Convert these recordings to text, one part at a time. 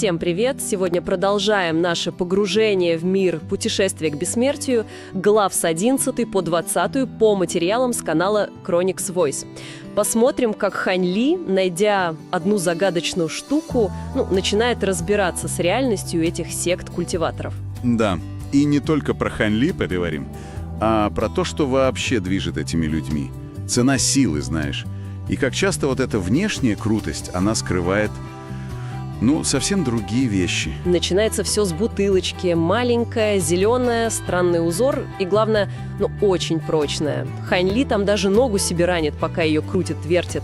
Всем привет! Сегодня продолжаем наше погружение в мир путешествия к бессмертию, глав с 11 по 20 по материалам с канала Chronix Voice. Посмотрим, как Хань Ли, найдя одну загадочную штуку, начинает разбираться с реальностью этих сект-культиваторов. Да, и не только про Хань Ли поговорим, а про то, что вообще движет этими людьми. Цена силы, знаешь. И как часто вот эта внешняя крутость, она скрывает, совсем другие вещи. Начинается все с бутылочки. Маленькая, зеленая, странный узор и, главное, очень прочная. Хань Ли там даже ногу себе ранит, пока ее крутит-вертит.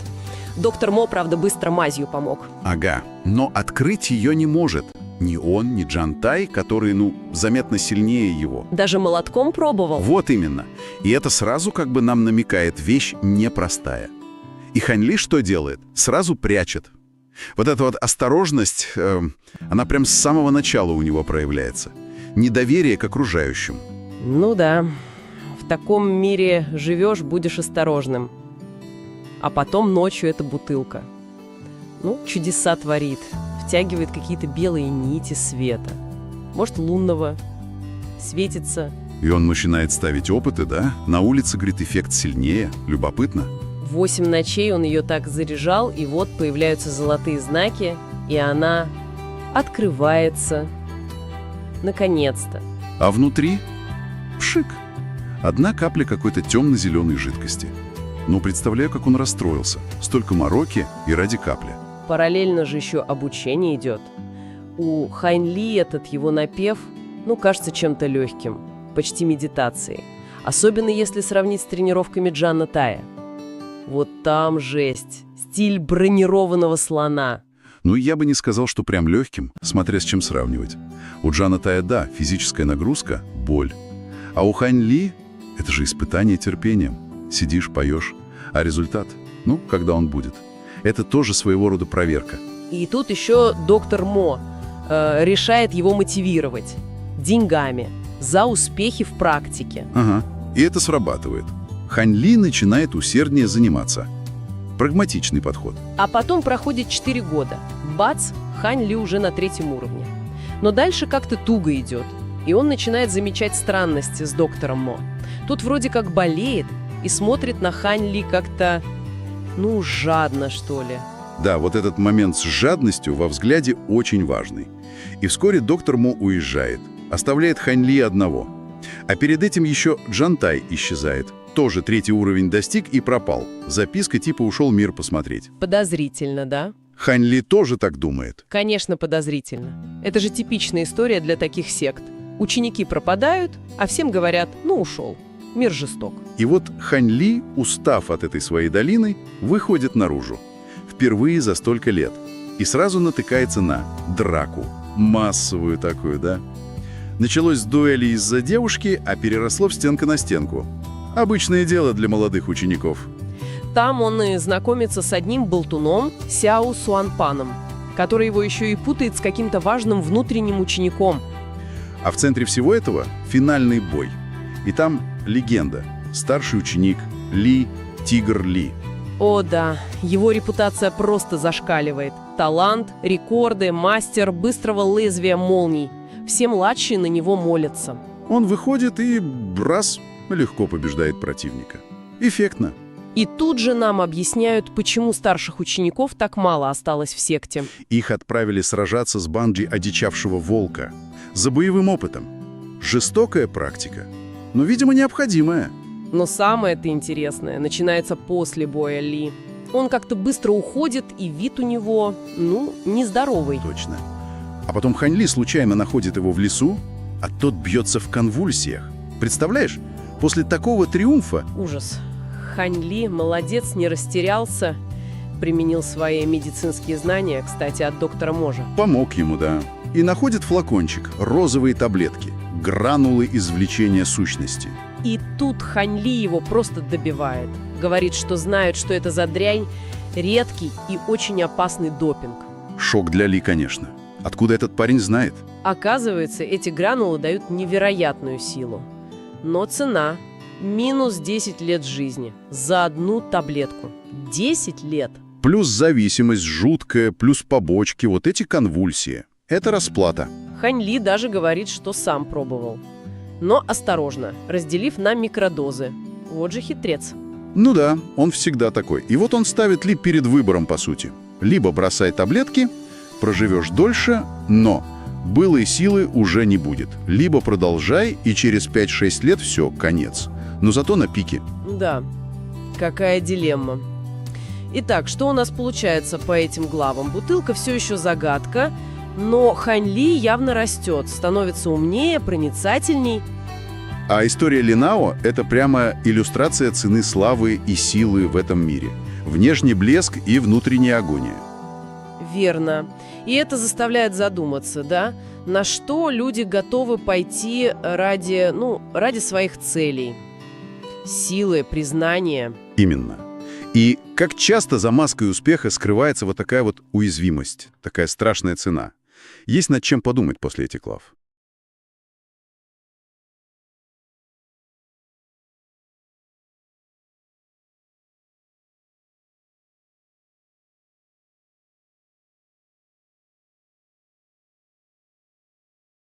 Доктор Мо, правда, быстро мазью помог. Ага, но открыть ее не может. Ни он, ни Джан Тай, который, заметно сильнее его. Даже молотком пробовал? Вот именно. И это сразу как бы нам намекает, вещь непростая. И Хань Ли что делает? Сразу прячет. Вот эта вот осторожность, она прям с самого начала у него проявляется. Недоверие к окружающим. Ну да, в таком мире живешь, будешь осторожным. А потом ночью эта бутылка. Чудеса творит. Втягивает какие-то белые нити света. Может, лунного. Светится. И он начинает ставить опыты, да? На улице, говорит, эффект сильнее. Любопытно. 8 ночей он ее так заряжал, и вот появляются золотые знаки, и она открывается. Наконец-то. А внутри пшик. Одна капля какой-то темно-зеленой жидкости. Представляю, как он расстроился. Столько мороки и ради капли. Параллельно же еще обучение идет. У Хань Ли этот его напев, кажется чем-то легким, почти медитацией. Особенно если сравнить с тренировками Джана Тая. Вот там жесть. Стиль бронированного слона. Я бы не сказал, что прям легким, смотря с чем сравнивать. У Джана Тая, да, физическая нагрузка, боль. А у Хань Ли это же испытание терпением. Сидишь, поешь, а результат, когда он будет. Это тоже своего рода проверка. И тут еще доктор Мо решает его мотивировать деньгами за успехи в практике. Ага, и это срабатывает. Хань Ли начинает усерднее заниматься. Прагматичный подход. А потом проходит 4 года. Бац, Хань Ли уже на 3-м уровне. Но дальше как-то туго идет. И он начинает замечать странности с доктором Мо. Тут вроде как болеет и смотрит на Хань Ли как-то, жадно, что ли. Да, вот этот момент с жадностью во взгляде очень важный. И вскоре доктор Мо уезжает, оставляет Хань Ли одного. А перед этим еще Джан Тай исчезает. Тоже 3-й уровень достиг и пропал. Записка типа «ушел мир посмотреть». Подозрительно, да? Хань Ли тоже так думает. Конечно, подозрительно. Это же типичная история для таких сект. Ученики пропадают, а всем говорят «ушел». Мир жесток. И вот Хань Ли, устав от этой своей долины, выходит наружу. Впервые за столько лет. И сразу натыкается на драку. Массовую такую, да? Началось с дуэли из-за девушки, а переросло в стенка на стенку. Обычное дело для молодых учеников. Там он и знакомится с одним болтуном Сяо Суанпаном, который его еще и путает с каким-то важным внутренним учеником. А в центре всего этого финальный бой. И там легенда. Старший ученик Ли, Тигр Ли. О да, его репутация просто зашкаливает. Талант, рекорды, мастер быстрого лезвия молний. Все младшие на него молятся. Он выходит и раз легко побеждает противника. Эффектно. И тут же нам объясняют, почему старших учеников так мало осталось в секте. Их отправили сражаться с бандой одичавшего волка. За боевым опытом. Жестокая практика, но, видимо, необходимая. Но самое-то интересное начинается после боя Ли. Он как-то быстро уходит, и вид у него, нездоровый. Точно. А потом Хань Ли случайно находит его в лесу, а тот бьется в конвульсиях. Представляешь? После такого триумфа... Ужас. Хань Ли, молодец, не растерялся. Применил свои медицинские знания, кстати, от доктора Можа. Помог ему, да. И находит флакончик, розовые таблетки, гранулы извлечения сущности. И тут Хань Ли его просто добивает. Говорит, что знают, что это за дрянь, редкий и очень опасный допинг. Шок для Ли, конечно. Откуда этот парень знает? Оказывается, эти гранулы дают невероятную силу. Но цена – минус 10 лет жизни за одну таблетку. 10 лет! Плюс зависимость жуткая, плюс побочки, вот эти конвульсии. Это расплата. Хань Ли даже говорит, что сам пробовал. Но осторожно, разделив на микродозы. Вот же хитрец. Ну да, он всегда такой. И вот он ставит Ли перед выбором, по сути. Либо бросай таблетки, проживешь дольше, но былой силы уже не будет. Либо продолжай, и через 5-6 лет все, конец. Но зато на пике. Да, какая дилемма. Итак, что у нас получается по этим главам? Бутылка все еще загадка, но Хань Ли явно растет, становится умнее, проницательней. А история Линао – это прямо иллюстрация цены славы и силы в этом мире. Внешний блеск и внутренняя агония. Верно. И это заставляет задуматься, да? На что люди готовы пойти ради своих целей? Силы, признания. Именно. И как часто за маской успеха скрывается вот такая вот уязвимость, такая страшная цена. Есть над чем подумать после этих глав.